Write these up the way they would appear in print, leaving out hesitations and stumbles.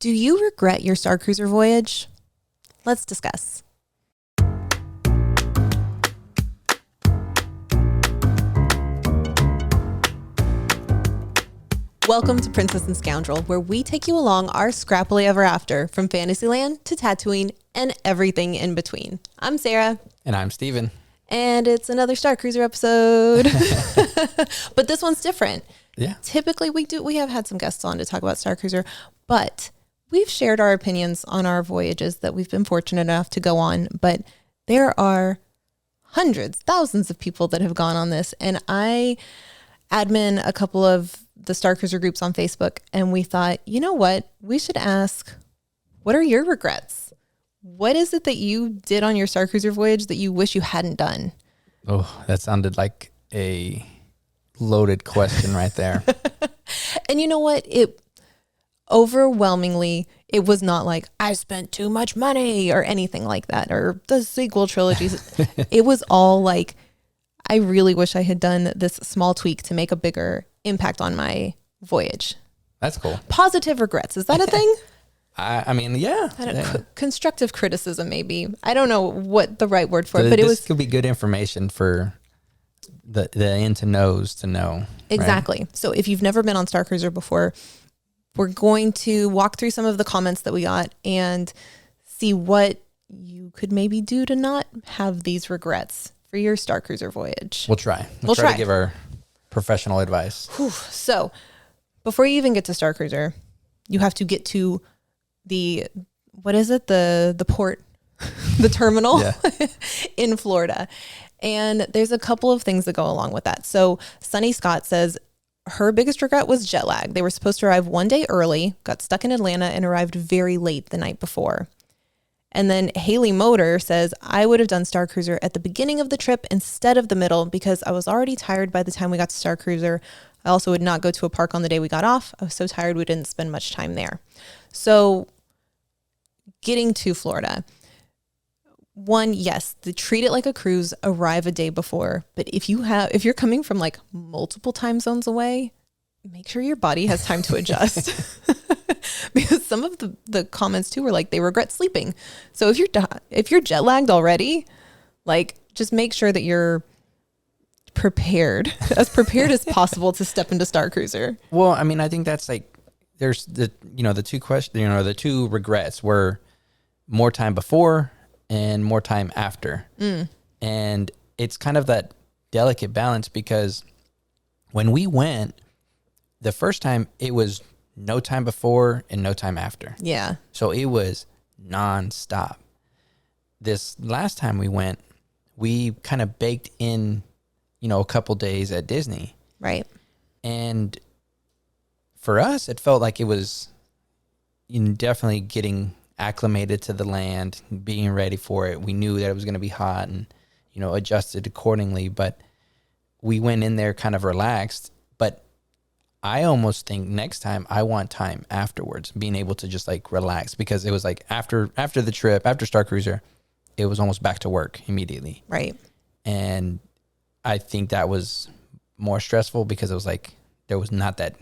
Do you regret your Starcruiser voyage? Let's discuss. Welcome to Princess and Scoundrel, where we take you along our scrappily ever after, from Fantasyland to Tatooine and everything in between. I'm Sarah. And I'm Steven. And it's another Starcruiser episode. But this one's different. Yeah. Typically we have had some guests on to talk about Starcruiser, but we've shared our opinions on our voyages that we've been fortunate enough to go on. But there are hundreds, thousands of people that have gone on this. And I admin a couple of the Starcruiser groups on Facebook, and we thought, you know what? We should ask, what are your regrets? What is it that you did on your Starcruiser voyage that you wish you hadn't done? Oh, that sounded like a loaded question right there. And you know what? It overwhelmingly, it was not like, I spent too much money or anything like that, or the sequel trilogies. It was all like, I really wish I had done this small tweak to make a bigger impact on my voyage. That's cool. Positive regrets. Is that a thing? I mean, yeah. Constructive criticism, maybe. I don't know what the right word for it, but it was. This could be good information for the in to knows to know. Exactly. Right? So if you've never been on Starcruiser before, we're going to walk through some of the comments that we got and see what you could maybe do to not have these regrets for your Starcruiser voyage. We'll try. We'll try to give our professional advice. Whew. So before you even get to Starcruiser, you have to get to the port, the terminal in Florida. And there's a couple of things that go along with that. So Sunny Scott says her biggest regret was jet lag. They were supposed to arrive one day early, got stuck in Atlanta, and arrived very late the night before. And then Haley Motor says, I would have done Starcruiser at the beginning of the trip instead of the middle because I was already tired by the time we got to Starcruiser. I also would not go to a park on the day we got off. I was so tired we didn't spend much time there. So getting to Florida, one, yes, treat it like a cruise, arrive a day before. But if you're coming from like multiple time zones away, make sure your body has time to adjust. Because some of the comments too were like they regret sleeping. So if you're jet lagged already, like just make sure that you're prepared as possible to step into Starcruiser. Well, I mean, I think that's like there's the two questions, the two regrets were more time before and more time after. And it's kind of that delicate balance because when we went the first time, it was no time before and no time after. Yeah. So it was nonstop. This last time we went, we kind of baked in, a couple days at Disney. Right. And for us, it felt like it was definitely getting acclimated to the land, being ready for it. We knew that it was going to be hot and, adjusted accordingly. But we went in there kind of relaxed. But I almost think next time I want time afterwards, being able to just like relax, because it was like after the trip, after Starcruiser, it was almost back to work immediately. Right. And I think that was more stressful because it was like there was not that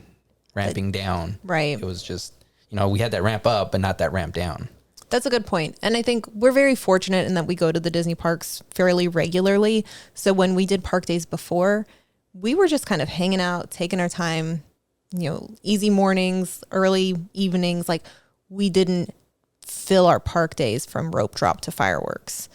ramping down. Right. It was just, we had that ramp up, but not that ramp down. That's a good point. And I think we're very fortunate in that we go to the Disney parks fairly regularly. So when we did park days before, we were just kind of hanging out, taking our time, easy mornings, early evenings. Like we didn't fill our park days from rope drop to fireworks.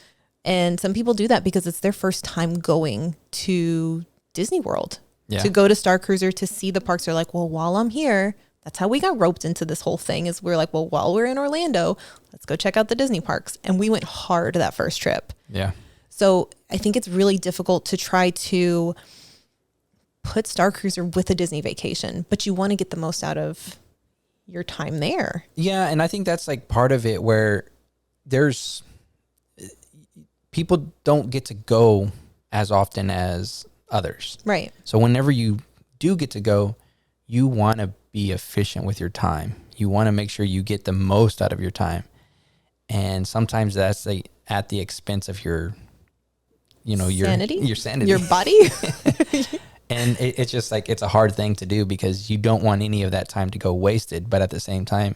And some people do that because it's their first time going to Disney World. Yeah. To go to Starcruiser, to see the parks. They're like, well, while I'm here, that's how we got roped into this whole thing, is we're like, well, while we're in Orlando, let's go check out the Disney parks. And we went hard that first trip. Yeah. So I think it's really difficult to try to put Starcruiser with a Disney vacation, but you want to get the most out of your time there. Yeah. And I think that's like part of it where people don't get to go as often as others. Right. So whenever you do get to go, you want to be efficient with your time. You want to make sure you get the most out of your time. And sometimes that's at the expense of your sanity, your body. And it's just like, it's a hard thing to do because you don't want any of that time to go wasted. But at the same time,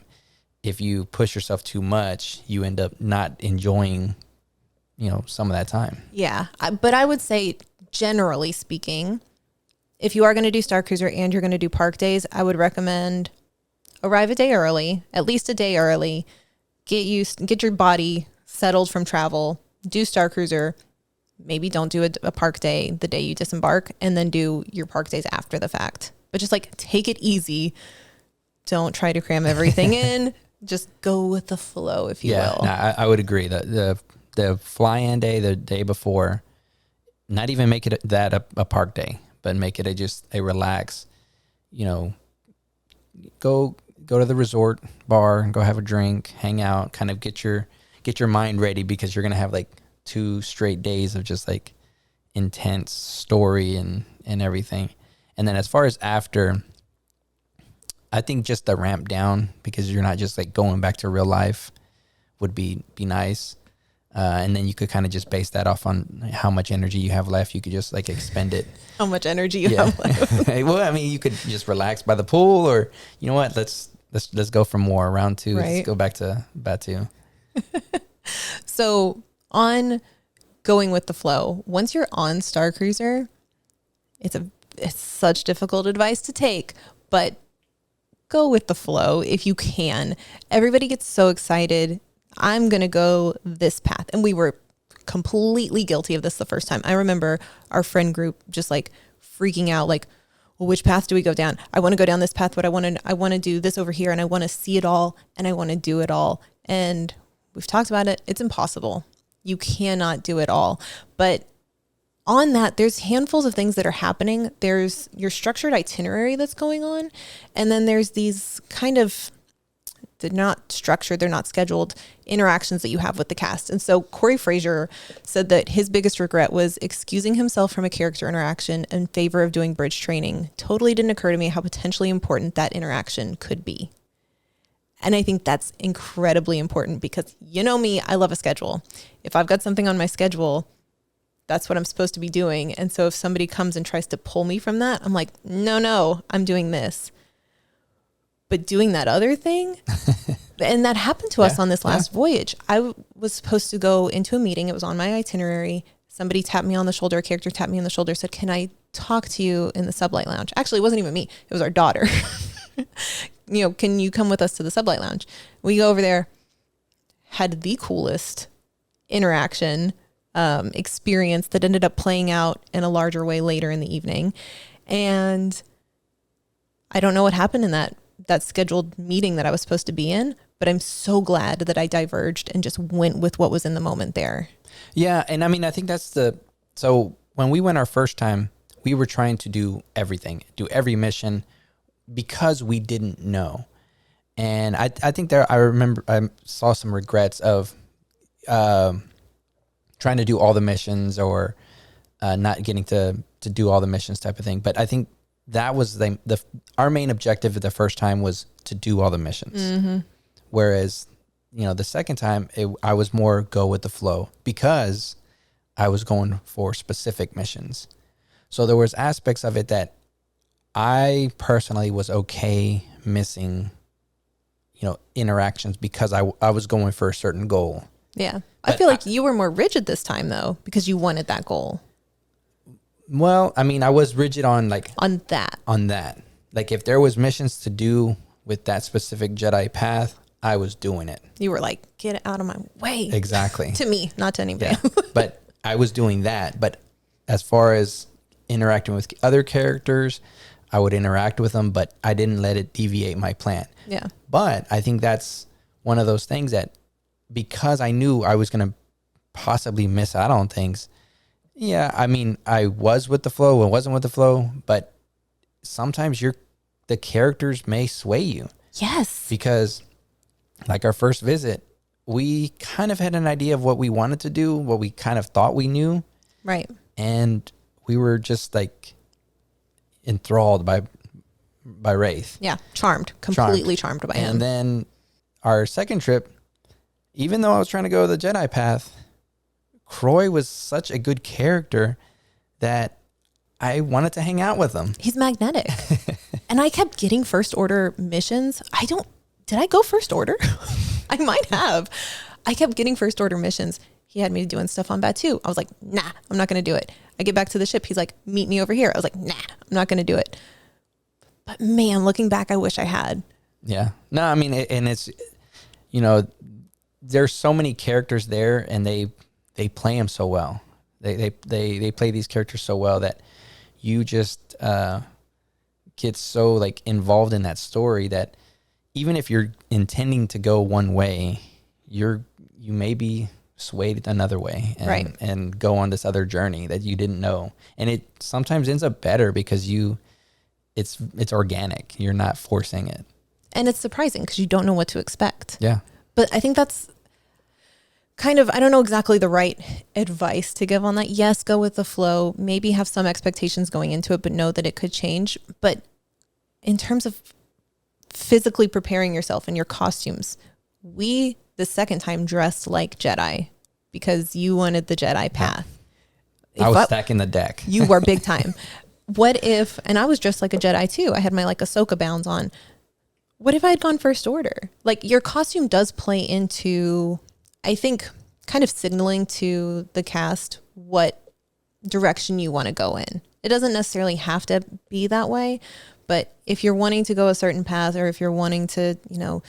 if you push yourself too much, you end up not enjoying, some of that time. Yeah. But I would say, generally speaking, if you are going to do Starcruiser and you're going to do park days, I would recommend arrive a day early, at least a day early, get your body settled from travel, do Starcruiser, maybe don't do a park day the day you disembark, and then do your park days after the fact. But just like take it easy. Don't try to cram everything in. Just go with the flow, if you will. Yeah, I would agree. The fly-in day, the day before, not even make it a park day, but make it a relax, go to the resort bar, go have a drink, hang out, kind of get your mind ready, because you're going to have like 2 straight days of just like intense story and everything. And then as far as after, I think just the ramp down, because you're not just like going back to real life, would be nice. And then you could kind of just base that off on how much energy you have left. You could just like expend it. How much energy you have left. Well, I mean, you could just relax by the pool, or you know what? Let's go for more. Round 2. Right. Let's go back to Batu. So on going with the flow, once you're on Starcruiser, it's such difficult advice to take, but go with the flow if you can. Everybody gets so excited. I'm going to go this path. And we were completely guilty of this the first time. I remember our friend group just like freaking out, like, well, which path do we go down? I want to go down this path, but I want to do this over here, and I want to see it all, and I want to do it all. And we've talked about it. It's impossible. You cannot do it all. But on that, there's handfuls of things that are happening. There's your structured itinerary that's going on. And then there's these kind of, they're not structured, they're not scheduled interactions that you have with the cast. And so Corey Fraser said that his biggest regret was excusing himself from a character interaction in favor of doing bridge training. Totally didn't occur to me how potentially important that interaction could be. And I think that's incredibly important, because you know me, I love a schedule. If I've got something on my schedule, that's what I'm supposed to be doing. And so if somebody comes and tries to pull me from that, I'm like, no, I'm doing this. But doing that other thing, and that happened to us on this last voyage. I was supposed to go into a meeting. It was on my itinerary. Somebody tapped me on the shoulder, a character tapped me on the shoulder, said, can I talk to you in the sublight lounge? Actually, it wasn't even me. It was our daughter. Can you come with us to the sublight lounge? We go over there, had the coolest interaction, experience that ended up playing out in a larger way later in the evening. And I don't know what happened in that scheduled meeting that I was supposed to be in, but I'm so glad that I diverged and just went with what was in the moment there. Yeah. And I mean, I think so when we went our first time, we were trying to do everything, do every mission, because we didn't know. And I think I remember I saw some regrets of trying to do all the missions, or not getting to do all the missions type of thing. But I think that was our main objective the first time was to do all the missions. Mm-hmm. Whereas, the second time I was more go with the flow, because I was going for specific missions. So there was aspects of it that I personally was okay missing, interactions, because I was going for a certain goal. Yeah. But I feel like you were more rigid this time though, because you wanted that goal. Well, I mean, I was rigid on that. Like if there was missions to do with that specific Jedi path, I was doing it. You were like, get out of my way. Exactly. To me, not to anybody. Yeah. But I was doing that. But as far as interacting with other characters, I would interact with them, but I didn't let it deviate my plan. Yeah. But I think that's one of those things that, because I knew I was going to possibly miss out on things. Yeah, I mean, I was with the flow and wasn't with the flow, but sometimes the characters may sway you. Yes. Because like our first visit, we kind of had an idea of what we wanted to do, what we kind of thought we knew. Right. And we were just like enthralled by Wraith. Yeah, completely charmed by him. And then our second trip, even though I was trying to go the Jedi path, Croy was such a good character that I wanted to hang out with him. He's magnetic. And I kept getting first order missions. did I go first order? I might have. I kept getting first order missions. He had me doing stuff on Batu. I was like, nah, I'm not going to do it. I get back to the ship. He's like, meet me over here. I was like, nah, I'm not going to do it. But man, looking back, I wish I had. Yeah. No, I mean, and it's, you know, there's so many characters there, and they play them so well. They play these characters so well that you just get so like involved in that story that even if you're intending to go one way, you may be swayed another way and go on this other journey that you didn't know. And it sometimes ends up better because it's organic. You're not forcing it. And it's surprising because you don't know what to expect. Yeah. But I think that's kind of, I don't know exactly the right advice to give on that. Yes, go with the flow. Maybe have some expectations going into it, but know that it could change. But in terms of physically preparing yourself in your costumes, we, the second time, dressed like Jedi because you wanted the Jedi path. I was stacking the deck. You were big time. What if, and I was dressed like a Jedi too. I had my like Ahsoka bounds on. What if I had gone first order? Like your costume does play into, I think, kind of signaling to the cast what direction you want to go in. It doesn't necessarily have to be that way, but if you're wanting to go a certain path, or if you're wanting to, you know,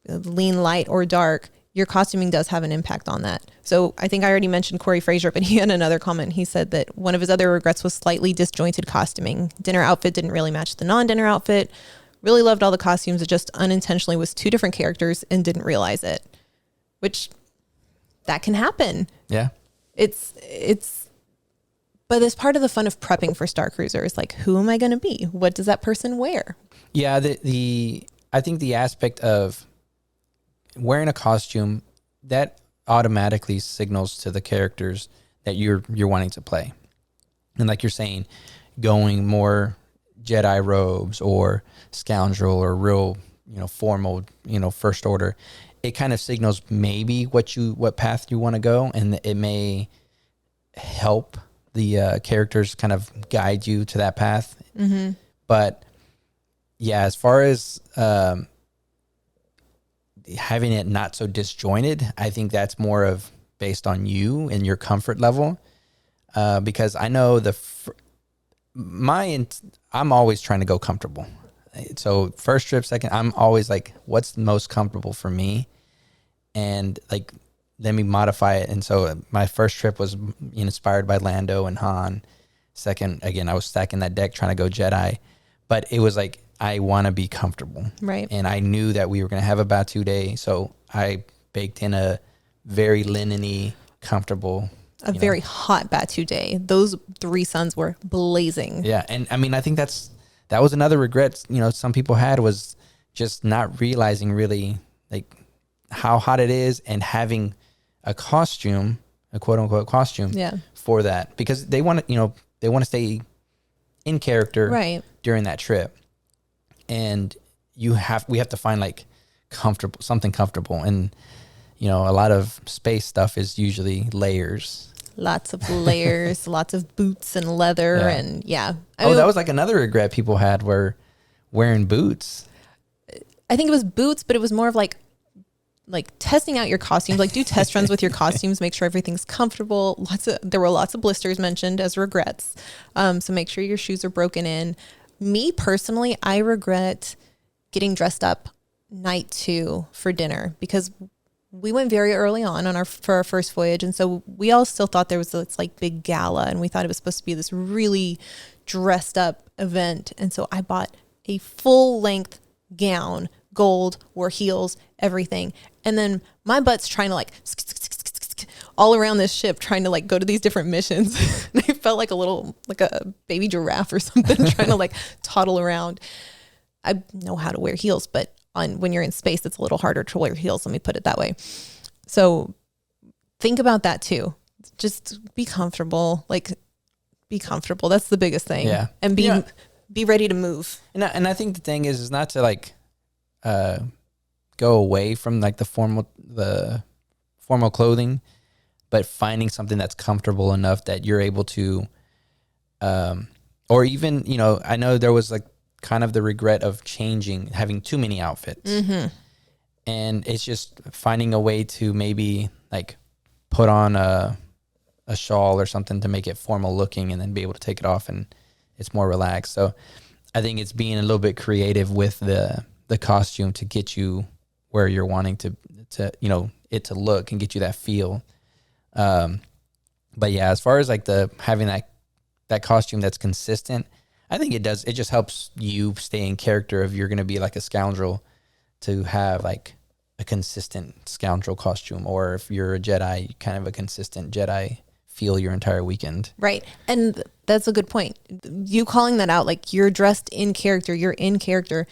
lean light or dark, your costuming does have an impact on that. So I think I already mentioned Corey Fraser, but he had another comment. He said that one of his other regrets was slightly disjointed costuming. Dinner outfit didn't really match the non-dinner outfit. Really loved all the costumes. It just unintentionally was two different characters and didn't realize it, which that can happen. Yeah. But it's part of the fun of prepping for Starcruiser is like, who am I going to be? What does that person wear? Yeah. I think the aspect of wearing a costume that automatically signals to the characters that you're wanting to play. And like you're saying, going more Jedi robes or scoundrel or real, you know, formal, you know, first order, it kind of signals maybe what path you want to go, and it may help the characters kind of guide you to that path. Mm-hmm. But yeah, as far as having it not so disjointed, I think that's more of based on you and your comfort level. Because I know I'm always trying to go comfortable. So first trip, second, I'm always like, what's the most comfortable for me? And like, let me modify it. And so my first trip was inspired by Lando and Han. Second, again, I was stacking that deck trying to go Jedi, but it was like, I want to be comfortable. Right. And I knew that we were going to have a Batu day. So I baked in a very linen-y, comfortable, very hot Batu day. Those 3 suns were blazing. Yeah. And I mean, I think that was another regret, some people had, was just not realizing really like how hot it is and having a costume, a quote unquote costume for that, because they want to stay in character during that trip. And we have to find like something comfortable. And, a lot of space stuff is usually layers. Lots of layers, lots of boots and leather. And that was like another regret people had, were wearing boots. I think it was boots, but it was more of like testing out your costumes, like do test runs with your costumes, make sure everything's comfortable. There were lots of blisters mentioned as regrets. So make sure your shoes are broken in. Me personally, I regret getting dressed up night 2 for dinner, because we went very early on for our first voyage. And so we all still thought there was this like big gala, and we thought it was supposed to be this really dressed up event. And so I bought a full length gown, gold, wore heels, everything. And then my butt's trying to like all around this ship, trying to like go to these different missions. And I felt like a baby giraffe or something trying to like toddle around. I know how to wear heels, but when you're in space, it's a little harder to wear heels. Let me put it that way. So think about that too. Just be comfortable. Be comfortable. That's the biggest thing. Yeah. And be ready to move. And I think the thing is not to like go away from like the formal clothing, but finding something that's comfortable enough that you're able to, or even, I know there was like kind of the regret of having too many outfits. And it's just finding a way to maybe like put on a shawl or something to make it formal looking and then be able to take it off and it's more relaxed. So I think it's being a little bit creative with the costume to get you where you're wanting to it to look and get you that feel. But yeah, as far as like having that costume that's consistent, I think it just helps you stay in character if you're going to be like a scoundrel, to have like a consistent scoundrel costume, or if you're a Jedi, kind of a consistent Jedi feel your entire weekend. Right. And that's a good point. You calling that out, like you're dressed in character, you're in character.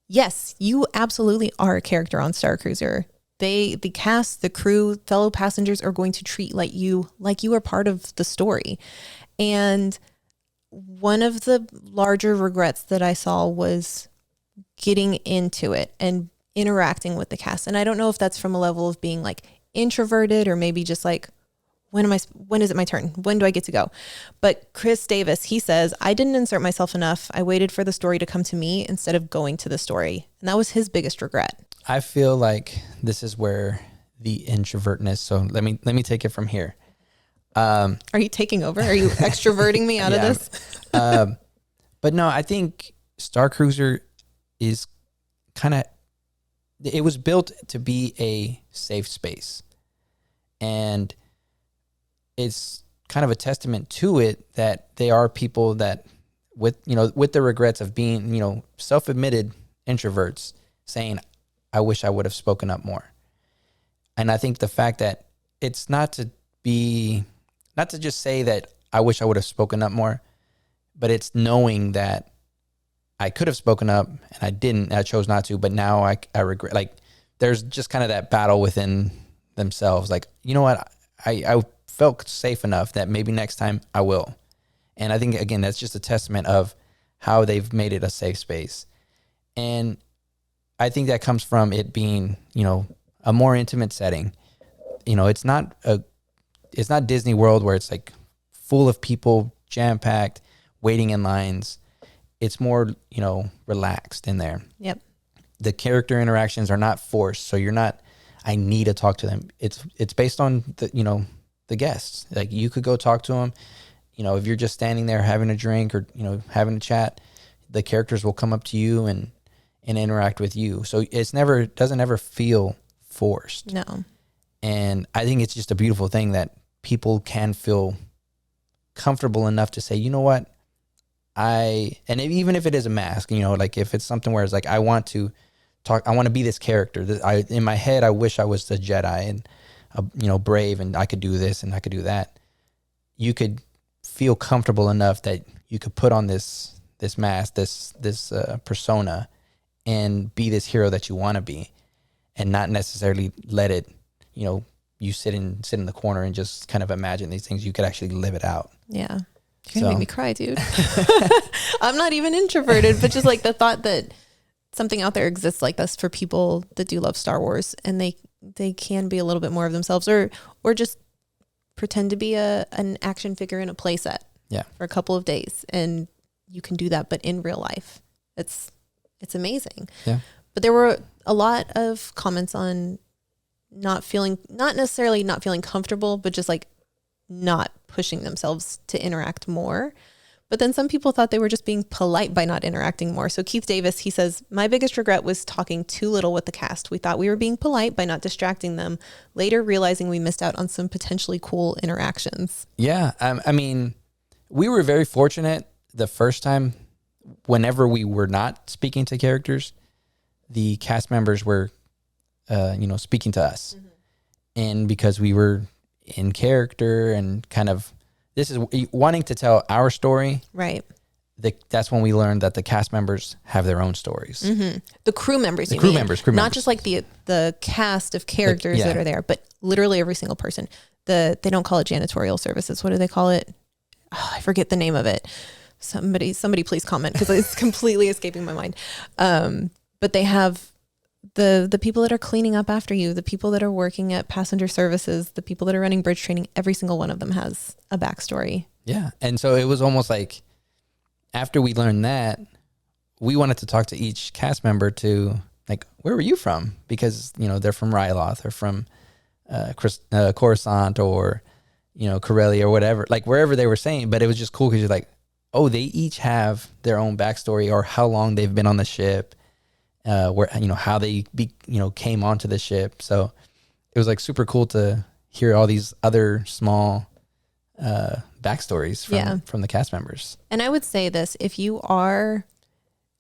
Yes, you absolutely are a character on Starcruiser. The cast, the crew, fellow passengers are going to treat like you are part of the story. And one of the larger regrets that I saw was getting into it and interacting with the cast. And I don't know if that's from a level of being like introverted or maybe just like, when is it my turn? When do I get to go? But Chris Davis, he says, I didn't insert myself enough. I waited for the story to come to me instead of going to the story. And that was his biggest regret. I feel like this is where the introvertness. So let me take it from here. Are you taking over? Are you extroverting me out of this? But no, I think Starcruiser is it was built to be a safe space. And it's kind of a testament to it that they are people that with the regrets of being, self-admitted introverts, saying, I wish I would have spoken up more. And I think the fact that it's not to just say that I wish I would have spoken up more, but it's knowing that I could have spoken up and I didn't, I chose not to, but now I regret, like there's just kind of that battle within themselves. Like, you know what? I felt safe enough that maybe next time I will. And I think, again, that's just a testament of how they've made it a safe space. And I think that comes from it being, a more intimate setting. It's not Disney World where it's like full of people, jam-packed, waiting in lines. It's more, relaxed in there. Yep. The character interactions are not forced. So you're not, I need to talk to them. It's based on the guests. Like you could go talk to them. If you're just standing there having a drink or, having a chat, the characters will come up to you and interact with you. So doesn't ever feel forced. No. And I think it's just a beautiful thing that people can feel comfortable enough to say, you know what? Even if it is a mask, like if it's something where it's like, I want to talk, I want to be this character. In my head, I wish I was the Jedi and, brave and I could do this and I could do that. You could feel comfortable enough that you could put on this mask, this persona, and be this hero that you want to be, and not necessarily let it, you sit in the corner and just kind of imagine these things. You could actually live it out. Yeah. You're going to make me cry, dude. I'm not even introverted, but just like the thought that something out there exists like this for people that do love Star Wars, and they can be a little bit more of themselves, or just pretend to be an action figure in a play set for a couple of days. And you can do that, but in real life, it's amazing. Yeah. But there were a lot of comments on not necessarily not feeling comfortable, but just like not pushing themselves to interact more. But then some people thought they were just being polite by not interacting more. So Keith Davis, he says, my biggest regret was talking too little with the cast. We thought we were being polite by not distracting them, later realizing we missed out on some potentially cool interactions. Yeah. I mean, we were very fortunate the first time, whenever we were not speaking to characters, the cast members were, speaking to us. Mm-hmm. And because we were in character and kind of, this is wanting to tell our story. Right. That's when we learned that the cast members have their own stories. Mm-hmm. The crew members. Crew members. Not just like the cast of characters that are there, but literally every single person. They don't call it janitorial services. What do they call it? Oh, I forget the name of it. Somebody please comment, because it's completely escaping my mind. But they have the people that are cleaning up after you, the people that are working at passenger services, the people that are running bridge training, every single one of them has a backstory. Yeah. And so it was almost like after we learned that, we wanted to talk to each cast member to like, where were you from? Because, you know, they're from Ryloth or from Coruscant or, you know, Corellia or whatever, like wherever they were saying. But it was just cool because you're like, oh, they each have their own backstory or how long they've been on the ship, where, you know, how they came onto the ship. So it was like super cool to hear all these other small backstories from the cast members. And I would say this, if you are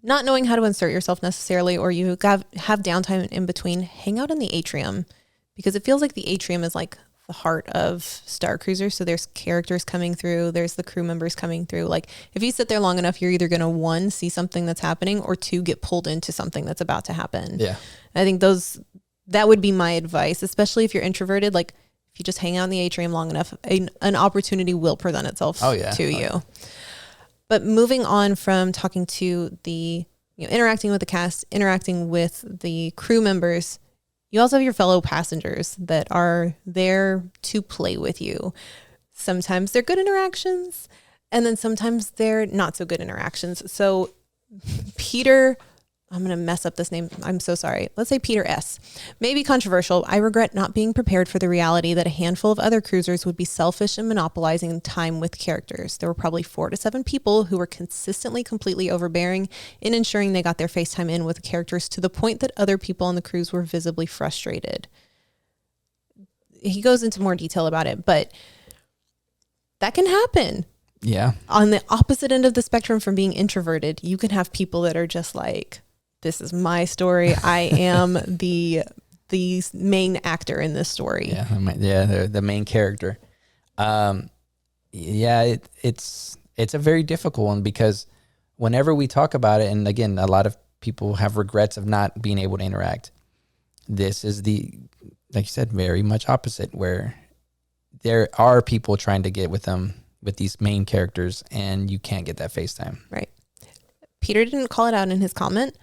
not knowing how to insert yourself necessarily, or you have downtime in between, hang out in the atrium, because it feels like the atrium is like the heart of Starcruiser. So there's characters coming through, there's the crew members coming through. Like if you sit there long enough, you're either going to, one, see something that's happening, or two, get pulled into something that's about to happen. Yeah. I think that would be my advice, especially if you're introverted. Like if you just hang out in the atrium long enough, an opportunity will present itself to you. But moving on from talking to interacting with the cast, interacting with the crew members, you also have your fellow passengers that are there to play with you. Sometimes they're good interactions, and then sometimes they're not so good interactions. So Peter, I'm going to mess up this name. I'm so sorry. Let's say Peter S. May be controversial. I regret not being prepared for the reality that a handful of other cruisers would be selfish and monopolizing time with characters. There were probably 4 to 7 people who were consistently completely overbearing in ensuring they got their face time in with the characters, to the point that other people on the cruise were visibly frustrated. He goes into more detail about it, but that can happen. Yeah. On the opposite end of the spectrum from being introverted, you can have people that are just like, this is my story. I am the main actor in this story. They're the main character. It's a very difficult one, because whenever we talk about it, and again, a lot of people have regrets of not being able to interact. This is like you said, very much opposite, where there are people trying to get with them, with these main characters, and you can't get that FaceTime. Right. Peter didn't call it out in his comment,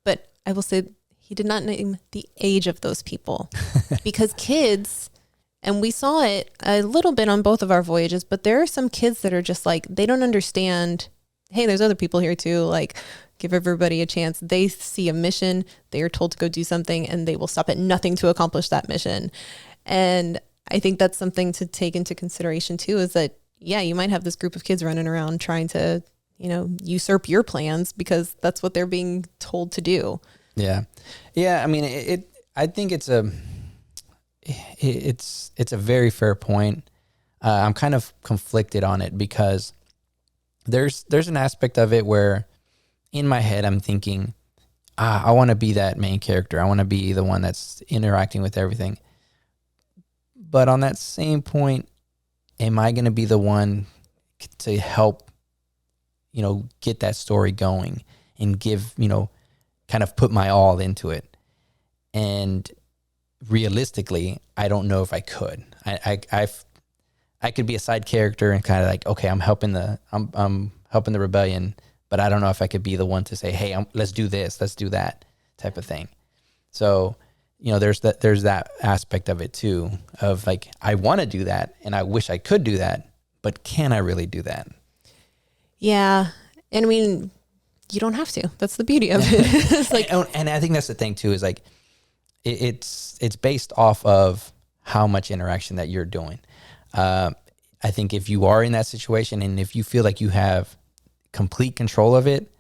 but I will say he did not name the age of those people, because kids, and we saw it a little bit on both of our voyages, but there are some kids that are just like, they don't understand, hey, there's other people here too. Like, give everybody a chance. They see a mission, they are told to go do something, and they will stop at nothing to accomplish that mission. And I think that's something to take into consideration too, is that, yeah, you might have this group of kids running around trying to, usurp your plans because that's what they're being told to do. Yeah. Yeah. I mean, I think it's a very fair point. I'm kind of conflicted on it, because there's an aspect of it where in my head, I'm thinking, I want to be that main character. I want to be the one that's interacting with everything. But on that same point, am I going to be the one to help, get that story going and give, kind of put my all into it? And realistically, I don't know if I could. I could be a side character and kind of like, okay, I'm helping the rebellion, but I don't know if I could be the one to say, hey, let's do this, let's do that type of thing. So, there's that aspect of it too, of like, I want to do that and I wish I could do that, but can I really do that? Yeah. And I mean, you don't have to. That's the beauty of it. It's like, and I think that's the thing too, is like, it's based off of how much interaction that you're doing. I think if you are in that situation and if you feel like you have complete control of it,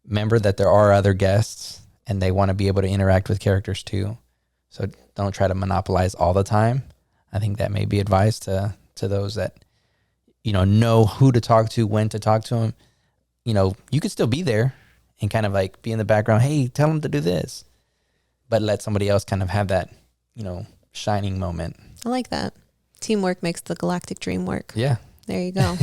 remember that there are other guests and they want to be able to interact with characters too. So don't try to monopolize all the time. I think that may be advice to those that, know who to talk to, when to talk to them. You could still be there and kind of like be in the background. Hey, tell them to do this, but let somebody else kind of have that, shining moment. I like that. Teamwork makes the galactic dream work. Yeah. There you go.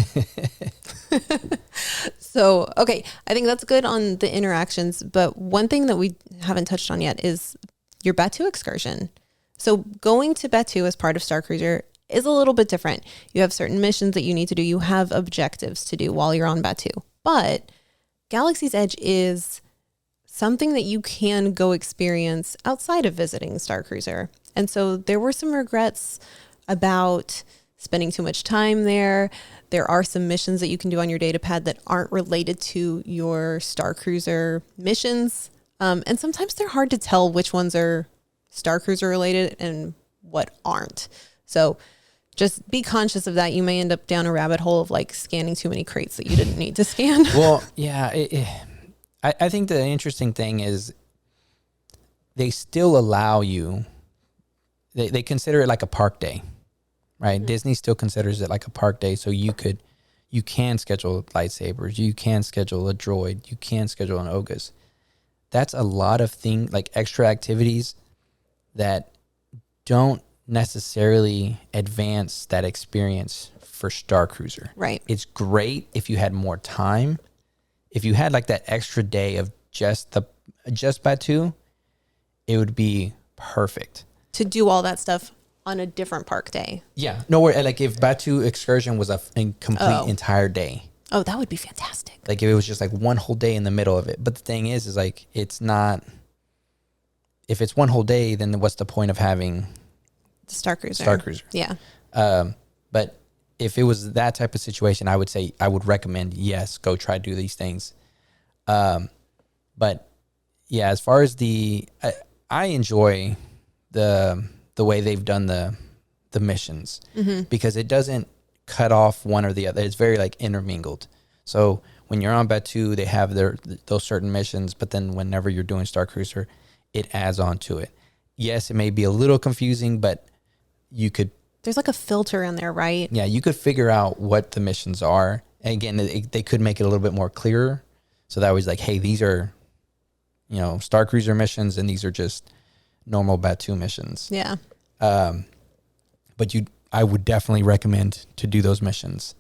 So, okay. I think that's good on the interactions. But one thing that we haven't touched on yet is your Batu excursion. So going to Batu as part of Starcruiser is a little bit different. You have certain missions that you need to do. You have objectives to do while you're on Batu. But Galaxy's Edge is something that you can go experience outside of visiting Starcruiser. And so there were some regrets about spending too much time there. There are some missions that you can do on your data pad that aren't related to your Starcruiser missions. And sometimes they're hard to tell which ones are Starcruiser related and what aren't. So just be conscious of that. You may end up down a rabbit hole of like scanning too many crates that you didn't need to scan. Well, yeah, I think the interesting thing is they still allow you, they consider it like a park day, right? Mm-hmm. Disney still considers it like a park day. So you can schedule lightsabers, you can schedule a droid, you can schedule an Ogus. That's a lot of things, like extra activities that don't necessarily advance that experience for Starcruiser. Right. It's great if you had more time. If you had like that extra day of just Batu, it would be perfect. To do all that stuff on a different park day. Yeah. No, like if Batu excursion was a complete entire day. Oh, that would be fantastic. Like if it was just like one whole day in the middle of it. But the thing is like, it's not, if it's one whole day, then what's the point of having the Starcruiser? Yeah. But if it was that type of situation, I would say, I would recommend, yes, go try to do these things. But yeah, as far as I enjoy the way they've done the missions, mm-hmm. because it doesn't cut off one or the other. It's very like intermingled. So when you're on Batu, they have those certain missions, but then whenever you're doing Starcruiser, it adds on to it. Yes, it may be a little confusing, but there's like a filter in there, right? Yeah, you could figure out what the missions are. And again, they could make it a little bit more clearer. So that was like, hey, these are, Starcruiser missions, and these are just normal Batu missions. Yeah. But I would definitely recommend to do those missions.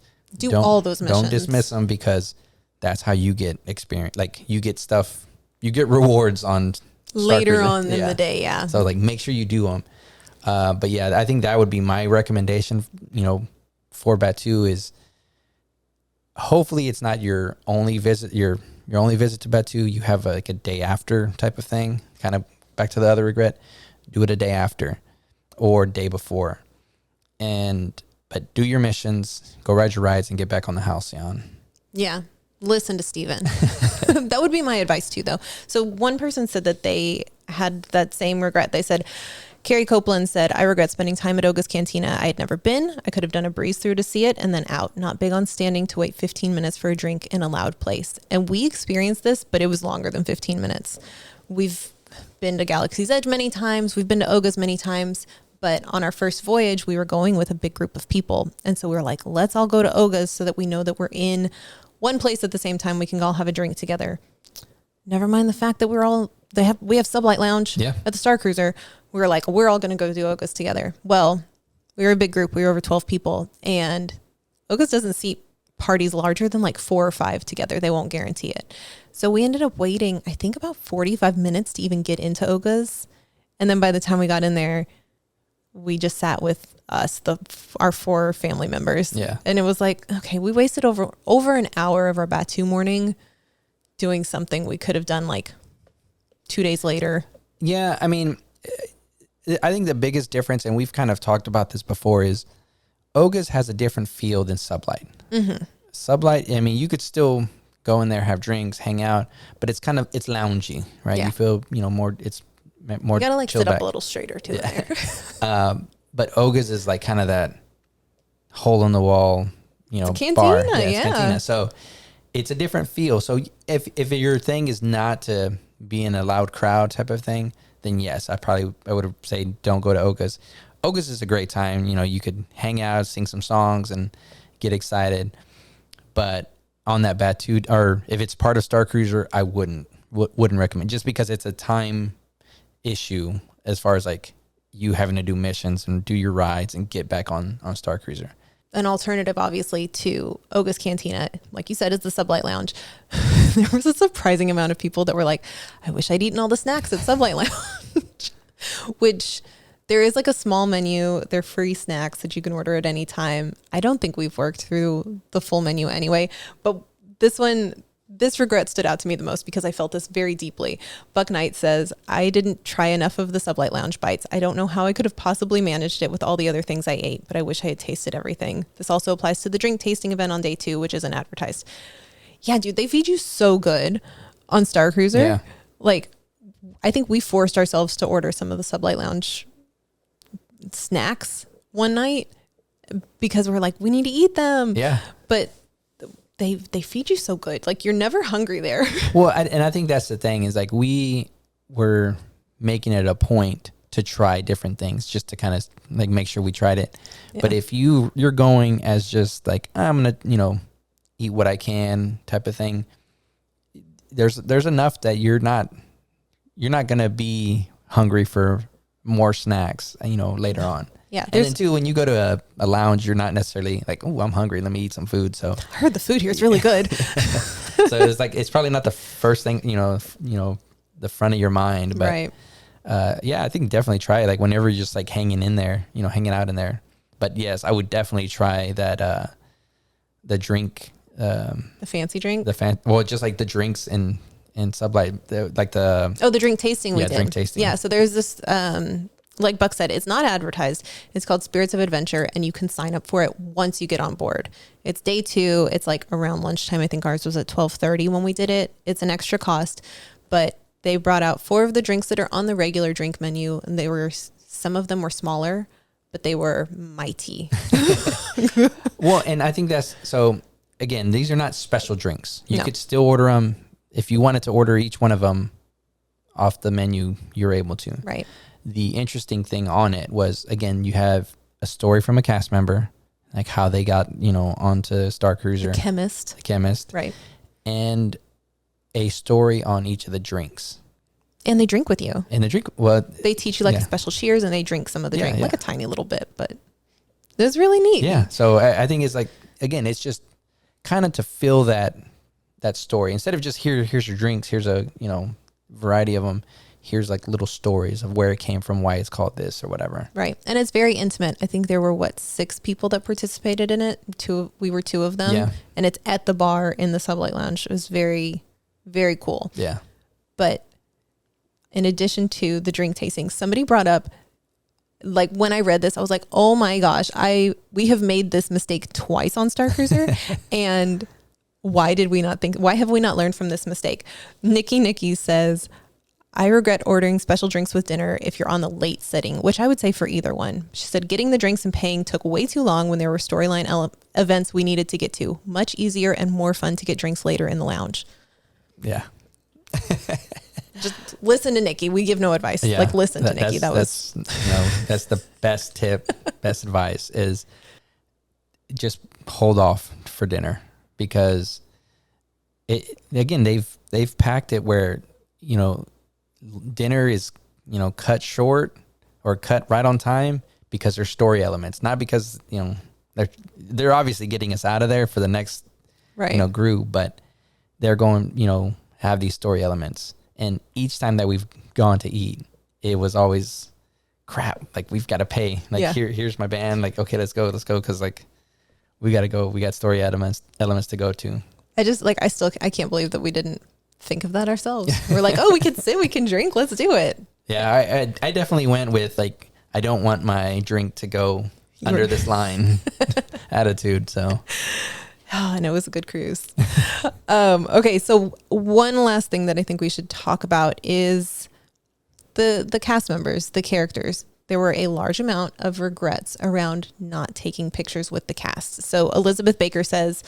All those missions. Don't dismiss them, because that's how you get experience. Like you get stuff, you get rewards on later on in the day. Yeah. So like make sure you do them. But yeah, I think that would be my recommendation, for Batu is hopefully it's not your only visit, your only visit to Batu. You have like a day after type of thing, kind of back to the other regret, do it a day after or day before. But do your missions, go ride your rides, and get back on the Halcyon. Yeah. Listen to Steven. That would be my advice too, though. So one person said that they had that same regret. They said, Carrie Copeland said, I regret spending time at Oga's Cantina. I had never been. I could have done a breeze through to see it and then out. Not big on standing to wait 15 minutes for a drink in a loud place. And we experienced this, but it was longer than 15 minutes. We've been to Galaxy's Edge many times. We've been to Oga's many times. But on our first voyage, we were going with a big group of people. And so we were like, let's all go to Oga's so that we know that we're in one place at the same time. We can all have a drink together. Never mind the fact that we have Sublight Lounge at the Starcruiser. We were like, we're all going to go do Oga's together. Well, we were a big group. We were over 12 people. And Oga's doesn't seat parties larger than like 4 or 5 together. They won't guarantee it. So we ended up waiting, I think, about 45 minutes to even get into Oga's. And then by the time we got in there, we just sat with our 4 family members. Yeah. And it was like, okay, we wasted over an hour of our Batu morning doing something we could have done like 2 days later. Yeah. I mean, I think the biggest difference, and we've kind of talked about this before, is Oga's has a different feel than Sublight. Mm-hmm. Sublight, I mean, you could still go in there, have drinks, hang out, but it's loungy, right? Yeah. You feel, more, it's more. You gotta like sit up a little straighter too there. But Oga's is like kind of that hole in the wall, cantina, bar. It's cantina. So it's a different feel. So if your thing is not to be in a loud crowd type of thing, then yes, I would say don't go to Oga's. Oga's is a great time. You could hang out, sing some songs, and get excited. But on that Batu, or if it's part of Starcruiser, I wouldn't recommend, just because it's a time issue as far as like you having to do missions and do your rides and get back on Starcruiser. An alternative, obviously, to Oga's Cantina, like you said, is the Sublight Lounge. There was a surprising amount of people that were like, I wish I'd eaten all the snacks at Sublight Lounge. Which there is like a small menu. They're free snacks that you can order at any time. I don't think we've worked through the full menu anyway, but this one, this regret stood out to me the most because I felt this very deeply. Buck Knight says, I didn't try enough of the Sublight Lounge bites. I don't know how I could have possibly managed it with all the other things I ate, but I wish I had tasted everything. This also applies to the drink tasting event on day 2, which isn't advertised. Yeah, dude, they feed you so good on Starcruiser. Yeah. Like, I think we forced ourselves to order some of the Sublight Lounge snacks one night because we're like, we need to eat them. Yeah. But they feed you so good. Like, you're never hungry there. Well, and I think that's the thing is like we were making it a point to try different things just to kind of like make sure we tried it. Yeah. But if you're going as just like, I'm going to, eat what I can type of thing, there's enough that you're not going to be hungry for more snacks, later on. Yeah. And then too, when you go to a lounge, you're not necessarily like, oh, I'm hungry, let me eat some food. So I heard the food here is really good. So it's like, it's probably not the first thing, the front of your mind, but right. I think definitely try it. Like whenever you're just like hanging out in there. But yes, I would definitely try that, the drink, the fancy drink, just like the drinks in Sublight, the drink tasting we did. Drink tasting. Yeah. So there's this, like Buck said, it's not advertised. It's called Spirits of Adventure, and you can sign up for it once you get on board. It's day 2. It's like around lunchtime. I think ours was at 12:30 when we did it. It's an extra cost, but they brought out 4 of the drinks that are on the regular drink menu, and some of them were smaller, but they were mighty. Well, and I think that's so. Again, these are not special drinks. You could still order them if you wanted to order each one of them off the menu. You're able to. Right. The interesting thing on it was, again, you have a story from a cast member, like how they got, onto Starcruiser. The chemist. Right. And a story on each of the drinks. And they drink with you. And they teach you like a special cheers, and they drink some of the drink, like a tiny little bit, but it was really neat. Yeah. So I think it's like, again, it's just kind of to fill that story. Instead of just here's your drinks, here's a, variety of them. Here's like little stories of where it came from, why it's called this or whatever. Right. And it's very intimate. I think there were 6 people that participated in it. We were 2 of them. Yeah. And it's at the bar in the Sublight Lounge. It was very, very cool. Yeah. But in addition to the drink tasting, somebody brought up, like when I read this, I was like, oh my gosh, we have made this mistake twice on Starcruiser. And why have we not learned from this mistake? Nikki says, I regret ordering special drinks with dinner if you're on the late setting, which I would say for either one. She said, getting the drinks and paying took way too long when there were storyline events we needed to get to. Much easier and more fun to get drinks later in the lounge. Yeah. Just listen to Nikki. We give no advice. Yeah. Like listen to Nikki. That's the best tip, best advice is just hold off for dinner, because they've packed it where, dinner is, cut short or cut right on time because there's story elements, not because, they're obviously getting us out of there for the next, group, but they're going, have these story elements. And each time that we've gone to eat, it was always crap. Like, we've got to pay. Like, here's my band. Like, okay, let's go. Cause like we got to go. We got story elements to go to. I can't believe that we didn't think of that ourselves. We're like, oh, we can sit, we can drink, let's do it. Yeah, I definitely went with like, I don't want my drink to go under this line attitude. So, and it was a good cruise. Okay, so one last thing that I think we should talk about is the cast members, the characters. There were a large amount of regrets around not taking pictures with the cast. So Elizabeth Baker says,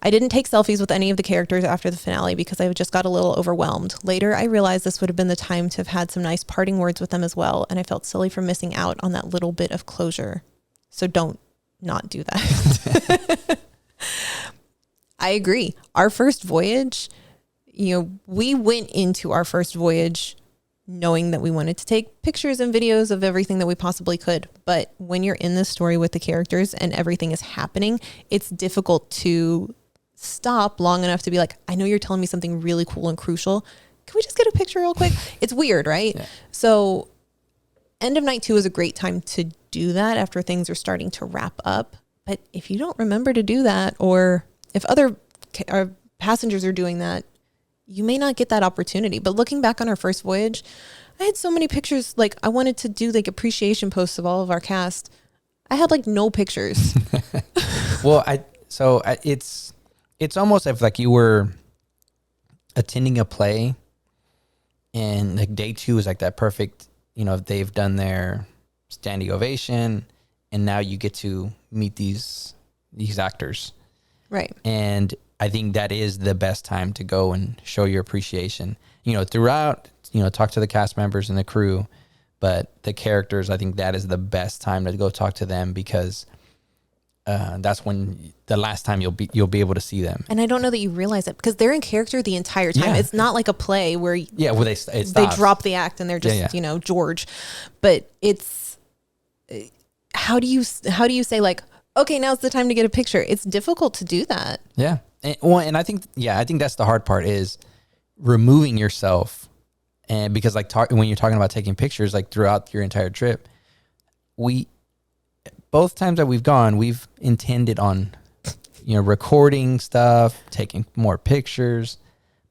I didn't take selfies with any of the characters after the finale because I just got a little overwhelmed. Later, I realized this would have been the time to have had some nice parting words with them as well, and I felt silly for missing out on that little bit of closure. So don't not do that. I agree. Our first voyage, we went into our first voyage knowing that we wanted to take pictures and videos of everything that we possibly could. But when you're in this story with the characters and everything is happening, it's difficult to stop long enough to be like, I know you're telling me something really cool and crucial. Can we just get a picture real quick? It's weird, right? Yeah. So end of night 2 is a great time to do that after things are starting to wrap up. But if you don't remember to do that, or if other passengers are doing that, you may not get that opportunity. But looking back on our first voyage, I had so many pictures. Like, I wanted to do like appreciation posts of all of our cast. I had like no pictures. Well, it's almost like you were attending a play, and like day 2 is like that perfect, they've done their standing ovation, and now you get to meet these actors. Right. And I think that is the best time to go and show your appreciation, throughout, talk to the cast members and the crew, but the characters, I think that is the best time to go talk to them, because that's when the last time you'll be able to see them. And I don't know that you realize it, because they're in character the entire time. Yeah. It's not like a play where they drop the act and they're just George. But it's how do you say like, okay, now's the time to get a picture? It's difficult to do that. Yeah. And I think that's the hard part, is removing yourself. And because like when you're talking about taking pictures, like throughout your entire trip, both times that we've gone, we've intended on, recording stuff, taking more pictures,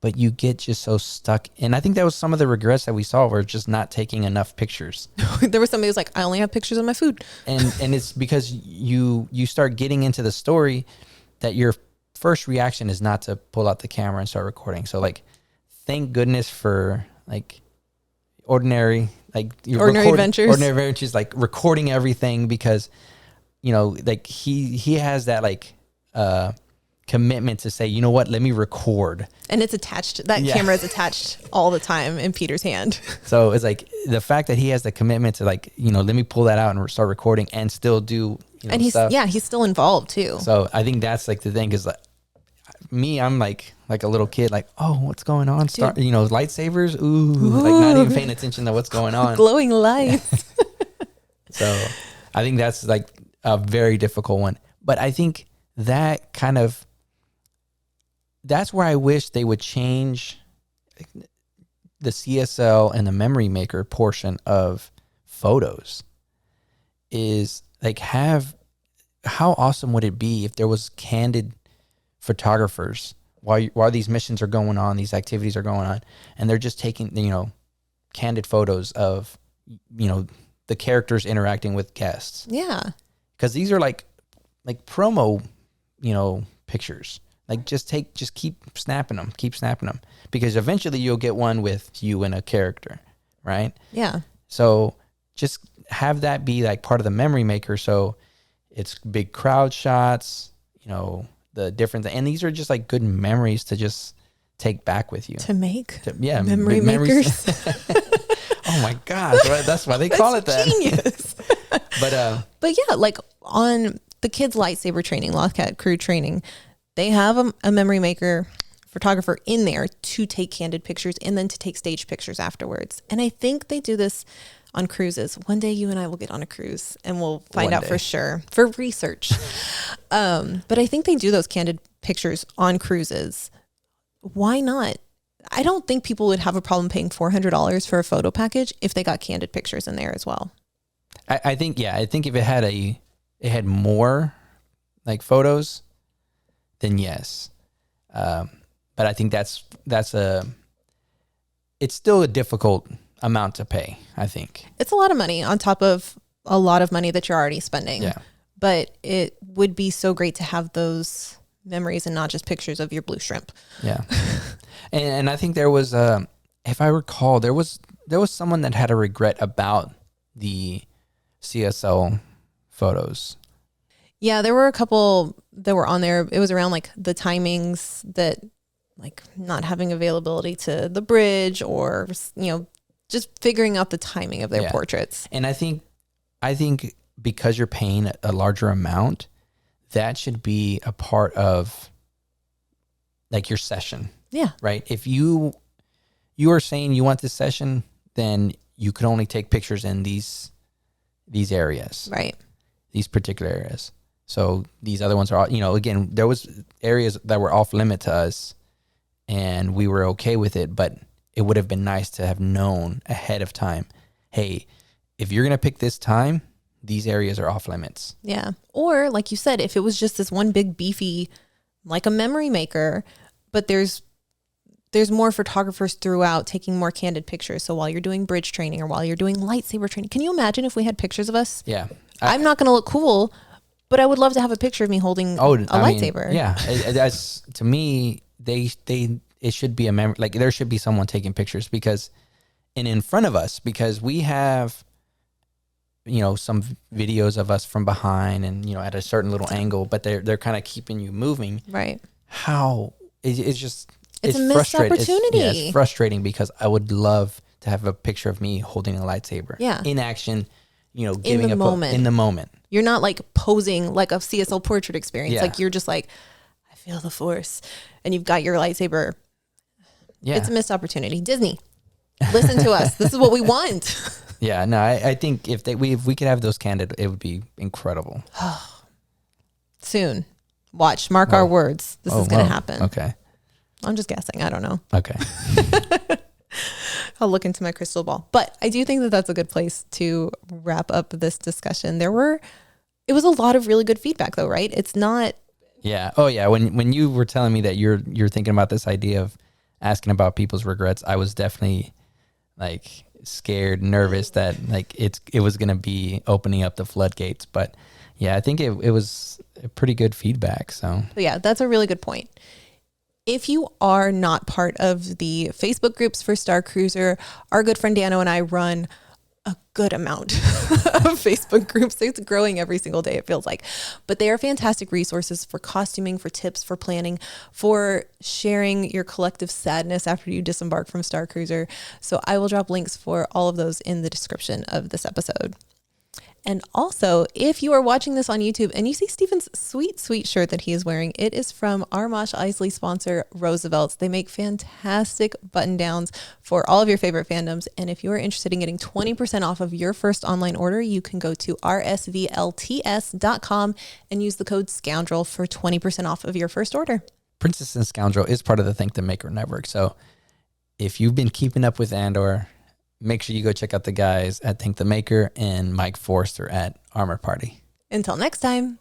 but you get just so stuck. And I think that was some of the regrets that we saw, were just not taking enough pictures. There was somebody who's like, I only have pictures of my food. And it's because you start getting into the story that your first reaction is not to pull out the camera and start recording. So like, thank goodness for like ordinary adventures, like recording everything, because like he has that like commitment to say, you know what, let me record. And it's attached, camera is attached all the time in Peter's hand. So it's like the fact that he has the commitment to like, let me pull that out and start recording and still do and he's stuff. He's still involved too. So I think that's like the thing, is like me, I'm like a little kid, like, oh, what's going on? Lightsabers, ooh, like not even paying attention to what's going on. Glowing lights. So I think that's like a very difficult one. But I think that that's where I wish they would change the CSL and the memory maker portion of photos. Is like, how awesome would it be if there was candid photographers while these missions are going on, these activities are going on, and they're just taking, candid photos of, the characters interacting with guests. Yeah. Because these are like promo, pictures. Like just keep snapping them, because eventually you'll get one with you and a character, right? Yeah. So just have that be like part of the memory maker. So it's big crowd shots, the different, and these are just like good memories to just take back with you. Memory makers. Oh my gosh, that's why they call it that. Genius. But yeah, like on the kids' lightsaber training, Lothcat crew training, they have a memory maker photographer in there to take candid pictures and then to take stage pictures afterwards. And I think they do this on cruises. One day you and I will get on a cruise and we'll find out for sure, for research. But I think they do those candid pictures on cruises. Why not? I don't think people would have a problem paying $400 for a photo package if they got candid pictures in there as well. I think if it had more like photos, then yes. But I think it's still a difficult amount to pay, I think. It's a lot of money on top of a lot of money that you're already spending. Yeah. But it would be so great to have those memories and not just pictures of your blue shrimp. Yeah. and I think there was, if I recall, there was someone that had a regret about the CSL photos. Yeah, there were a couple that were on there. It was around like the timings, that like not having availability to the bridge, or, just figuring out the timing of their portraits. And I think because you're paying a larger amount, that should be a part of like your session. Yeah. Right. If you are saying you want this session, then you could only take pictures in these areas. Right. These particular areas. So these other ones are, again, there was areas that were off limit to us and we were okay with it, but it would have been nice to have known ahead of time, hey, if you're going to pick this time, these areas are off limits. Yeah. Or like you said, if it was just this one big beefy, like a memory maker, but there's more photographers throughout taking more candid pictures. So while you're doing bridge training or while you're doing lightsaber training, can you imagine if we had pictures of us? Yeah. I'm not going to look cool, but I would love to have a picture of me holding a lightsaber. Yeah. That's, to me, it should be a memory. Like, there should be someone taking pictures and in front of us, because we have, some videos of us from behind and, at a certain little angle, but they're kind of keeping you moving. Right. It's a missed opportunity. It's frustrating, because I would love to have a picture of me holding a lightsaber. Yeah. In action, giving in the moment. In the moment. You're not like posing like a CSL portrait experience. Yeah. Like, you're just like, I feel the force, and you've got your lightsaber. Yeah. It's a missed opportunity. Disney, listen to us. This is what we want. Yeah, no, I think if we could have those candid, it would be incredible. Soon. Watch. Mark our words. This is going to happen. Okay. I'm just guessing. I don't know. Okay. I'll look into my crystal ball. But I do think that that's a good place to wrap up this discussion. It was a lot of really good feedback, though, right? It's not. Yeah. Oh, yeah. When you were telling me that you're thinking about this idea of asking about people's regrets, I was definitely like scared, nervous that like it was going to be opening up the floodgates. But yeah, I think it was a pretty good feedback. So yeah, that's a really good point. If you are not part of the Facebook groups for Starcruiser, our good friend Dano and I run a good amount of Facebook groups. It's growing every single day, it feels like. But they are fantastic resources for costuming, for tips, for planning, for sharing your collective sadness after you disembark from Starcruiser. So I will drop links for all of those in the description of this episode. And also, if you are watching this on YouTube and you see Steven's sweet, sweet shirt that he is wearing, it is from our Mosh Isley sponsor, Roosevelt's. They make fantastic button downs for all of your favorite fandoms. And if you are interested in getting 20% off of your first online order, you can go to rsvlts.com and use the code SCOUNDREL for 20% off of your first order. Princess and Scoundrel is part of the Think the Maker network. So if you've been keeping up with Andor, make sure you go check out the guys at Think the Maker and Mike Forster at Armor Party. Until next time.